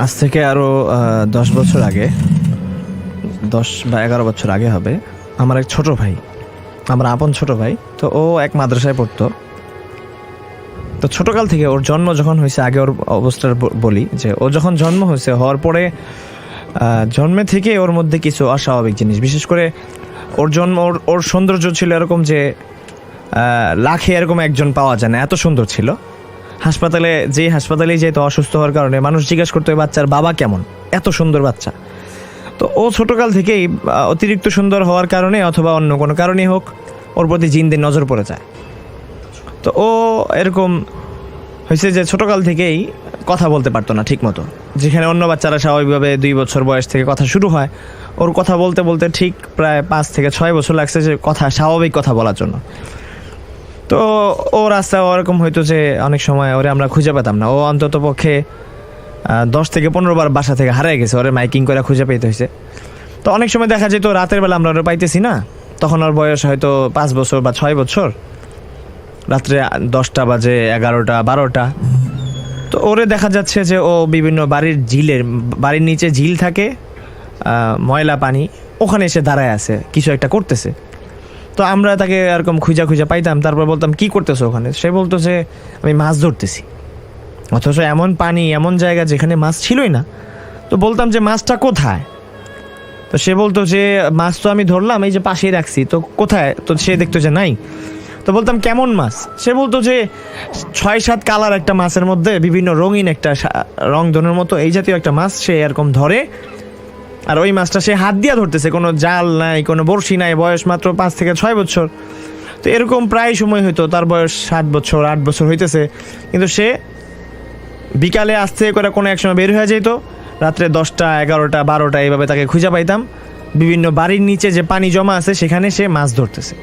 আজ থেকে আরও 10 বছর আগে, 10 বা 11 বছর আগে হবে, আমার এক ছোট ভাই, আমার আপন ছোট ভাই, তো ও এক মাদ্রাসায় পড়তো। তো ছোটকাল থেকে ওর জন্ম যখন হয়েছে, আগে ওর অবস্থার বলি যে ও যখন জন্ম হয়েছে, হওয়ার পরে জন্মে থেকে ওর মধ্যে কিছু অস্বাভাবিক জিনিস, বিশেষ করে ওর জন্ম, ওর সৌন্দর্য ছিল এরকম যে লাখে এরকম একজন পাওয়া যায় না, এত সুন্দর ছিল। হাসপাতালেই যেত অসুস্থ হওয়ার কারণে, মানুষ জিজ্ঞাসা করতো বাচ্চার বাবা কেমন, এত সুন্দর বাচ্চা। তো ও ছোটকাল থেকেই অতিরিক্ত সুন্দর হওয়ার কারণে অথবা অন্য কোনো কারণেই হোক, ওর প্রতি জিনদের নজর পড়ে যায়। তো ও এরকম হয়েছে যে ছোটকাল থেকেই কথা বলতে পারতো না ঠিক মতো, যেখানে অন্য বাচ্চারা স্বাভাবিকভাবে 2 বছর বয়স থেকে কথা শুরু হয়, ওর কথা বলতে বলতে ঠিক প্রায় 5 থেকে 6 বছর লাগছে যে স্বাভাবিক কথা বলার জন্য। তো ও রাস্তায় ওরকম হয়তো যে অনেক সময় ওরে আমরা খুঁজে পেতাম না, ও অন্তত পক্ষে 10 থেকে 15 বার বাসা থেকে হারিয়ে গেছে, ওরে মাইকিং করে খুঁজে পেতে হয়েছে। তো অনেক সময় দেখা যেত রাতের বেলা আমরা ওরে পাইতেছি না, তখন ওর বয়স হয়তো 5 বছর বা 6 বছর, রাত্রে 10টা বাজে, 11টা 12টা। তো ওরে দেখা যাচ্ছে যে ও বিভিন্ন বাড়ির নিচে ঝিল থাকে, ময়লা পানি, ওখানে এসে দাঁড়ায় আছে, কিছু একটা করতেছে। তো আমরা তাকে এরকম খুঁজা পাইতাম, তারপর বলতাম কি করতেছো ওখানে? সে বলতো যে আমি মাছ ধরতেছি, অথচ এমন পানি, এমন জায়গা যেখানে মাছ ছিলই না। তো বলতাম যে মাছটা কোথায়? তো সে বলতো যে মাছ তো আমি ধরলাম, এই যে পাশেই রাখছি, তো কোথায়? তো সে দেখতো যে নাই। তো বলতাম কেমন মাছ? সে বলতো যে 6-7 কালার একটা মাছের মধ্যে বিভিন্ন রঙিন একটা রং ধনের মতো এই জাতীয় একটা মাছ সে এরকম ধরে, আর ওই মাছটা সে হাত দিয়ে ধরতেছে, কোনো জাল নাই, কোনো বড়শি নাই, বয়স মাত্র 5 থেকে 6 বছর। তো এরকম প্রায় সময় হইতো, তার বয়স 7 বছর 8 বছর হইতেছে, কিন্তু সে বিকালে আসতে করে কোনো এক সময় বের হয়ে যেত, রাত্রে 10টা 11টা 12টা এইভাবে তাকে খুঁজে পাইতাম বিভিন্ন বাড়ির নিচে যে পানি জমা আছে সেখানে সে মাছ ধরতেছে।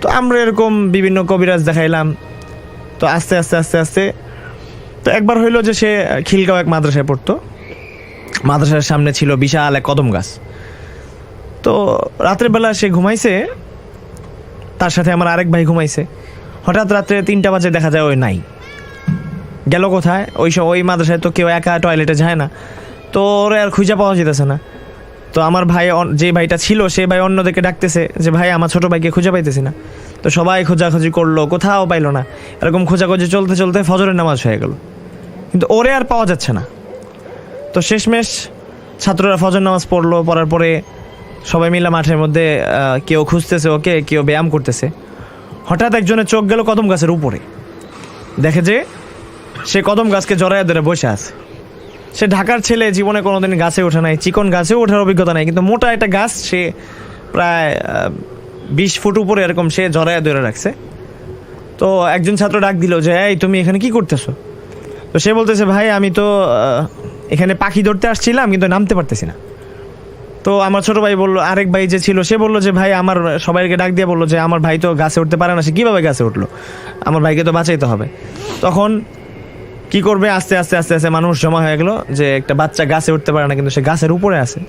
তো আমরা এরকম বিভিন্ন কবিরাজ দেখাইলাম। তো আস্তে আস্তে তো একবার হইলো যে সে খিলগাঁও এক মাদ্রাসায় পড়তো, মাদ্রাসার সামনে ছিল বিশাল এক কদম গাছ। তো রাতের বেলা সে ঘুমাইছে, তার সাথে আমার আরেক ভাই ঘুমাইছে। হঠাৎ রাত্রে 3টা বাজে দেখা যায় ওই নাই, গেল কোথায়? ওই মাদ্রাসায় তো কেউ একা টয়লেটে যায় না, তো ওরা আর খুঁজে পাওয়া যেতেছে না। তো আমার ভাই, যে ভাইটা ছিল, সে ভাই অন্যদেরকে ডাকতেছে যে ভাই আমার ছোট ভাইকে খুঁজে পাইতেছি না। তো সবাই খোঁজাখুঁজি করলো, কোথাও পাইলো না। এরকম খোঁজাখুঁজি চলতে ফজরের নামাজ হয়ে গেল, কিন্তু ওরে আর পাওয়া যাচ্ছে না। তো শেষমেশ ছাত্ররা ফজর নামাজ পড়ার পরে সবাই মিলে মাঠের মধ্যে কেউ খুঁজতেছে ওকে, কেউ ব্যায়াম করতেছে। হঠাৎ একজনের চোখ গেল কদম গাছের উপরে, দেখে যে সে কদম গাছকে জড়ায় ধরে বসে আছে। সে ঢাকার ছেলে, জীবনে কোনোদিন গাছে ওঠে নাই, চিকন গাছেও ওঠার অভিজ্ঞতা নাই, কিন্তু মোটা একটা গাছ সে প্রায় 20 ফুট উপরে এরকম সে জড়ায় ধরে রাখছে। তো একজন ছাত্র ডাক দিল যে এই তুমি এখানে কি করতেছো? তো সে বলতেছে ভাই আমি তো এখানে পাখি ধরতে আসছিলাম, কিন্তু নামতে পারতেছি না। তো আমার ছোট ভাই বললো, আরেক ভাই যে ছিল সে বললো যে ভাই আমার, সবাইকে ডাক দিয়ে বললো যে আমার ভাই তো গাছে উঠতে পারে না, সে কীভাবে গাছে উঠলো? আমার ভাইকে তো বাঁচাইতে হবে। তখন কি করবে? আস্তে আস্তে মানুষ জমা হয়ে গেলো যে একটা বাচ্চা গাছে উঠতে পারে না, কিন্তু সে গাছের উপরে আছে।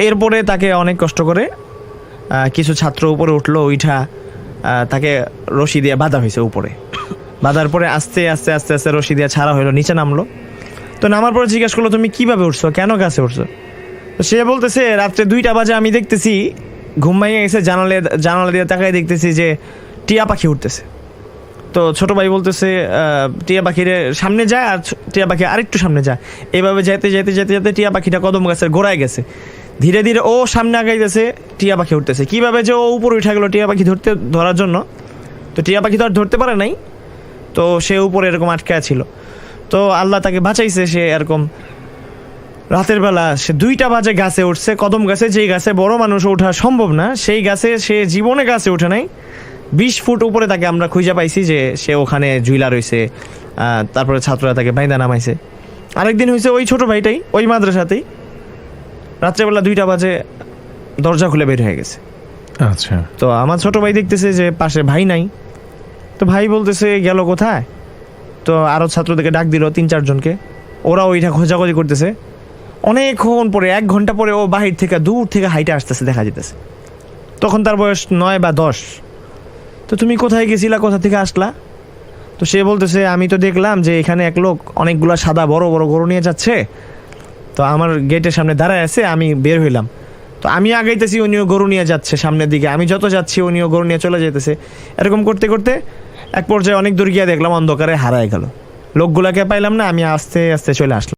এরপরে তাকে অনেক কষ্ট করে কিছু ছাত্র উপরে উঠলো, ওইটা তাকে রশি দিয়ে বাঁধা হয়েছে উপরে। বাঁধার পরে আস্তে আস্তে রশি দিয়ে ছাড়া হলো, নিচে নামলো। তো নামার পরে জিজ্ঞেস করলো তুমি কিভাবে উঠছো, কেন গাছে উঠছো? তো সে বলতেছে রাত্রে 2টা বাজে আমি দেখতেছি, ঘুম ভাঙিয়ে গেছে, জানালা দিয়ে তাকাই দেখতেছি যে টিয়া পাখি উঠতেছে। তো ছোট ভাই বলতেছে টিয়া পাখির সামনে যায়, আর টিয়া পাখি আরেকটু সামনে যায়, এভাবে যেতে টিয়া পাখিটা কদম গাছের গোড়ায় গেছে। ধীরে ধীরে ও সামনে আগাইতেছে, টিয়া পাখি উঠতেছে। কীভাবে যে ও উপরে উঠে গেলো টিয়া পাখি ধরার জন্য, তো টিয়া পাখি তো আর ধরতে পারে নাই, তো সে উপরে এরকম আটকে ছিল। তো আল্লাহ তাকে বাঁচাইছে। সে এরকম রাতের বেলা সে 2টা বাজে গাছে উঠছে, কদম গাছে, যেই গাছে বড় মানুষ ওঠা সম্ভব না, সেই গাছে সে জীবনে গাছে ওঠে নাই। 20 ফুট উপরে তাকে আমরা খুঁজে পাইছি যে সে ওখানে ঝুইলা রয়েছে। তারপরে ছাত্ররা তাকে বাইন্দা নামাইছে। আরেকদিন হয়েছে ওই ছোট ভাইটাই ওই মাদ্রাসাতেই রাত্রেবেলা 2টা বাজে দরজা খুলে বের হয়ে গেছে। আচ্ছা। তো আমার ছোট ভাই দেখতেছে যে পাশে ভাই নাই। তো ভাই বলতেছে গেল কোথায়? তো আরও ছাত্রদেরকে ডাক দিল 3-4 জনকে, ওরা ওইটা খোঁজাখুঁজি করতেছে। অনেকক্ষণ পরে 1 ঘন্টা পরে ও বাহির থেকে দূর থেকে হাইটে আসতেছে, দেখা যেতেছে। তখন তার বয়স 9 বা 10। তো তুমি কোথায় গেছিলা, কোথা থেকে আসলা? তো সে বলতেছে আমি তো দেখলাম যে এখানে এক লোক অনেকগুলা সাদা বড় বড় গরু নিয়ে যাচ্ছে, তো আমার গেটের সামনে দাঁড়ায় আছে, আমি বের হইলাম, তো আমি আগাইতেছি, উনিও গরু নিয়ে যাচ্ছে সামনের দিকে, আমি যত যাচ্ছি উনিও গরু নিয়ে চলে যেতেছে। এরকম করতে করতে এক পর্যায়ে অনেক দূর গিয়ে দেখলাম অন্ধকারে হারায় গেল, লোকগুলাকে পাইলাম না, আমি আস্তে আস্তে চলে আসলাম।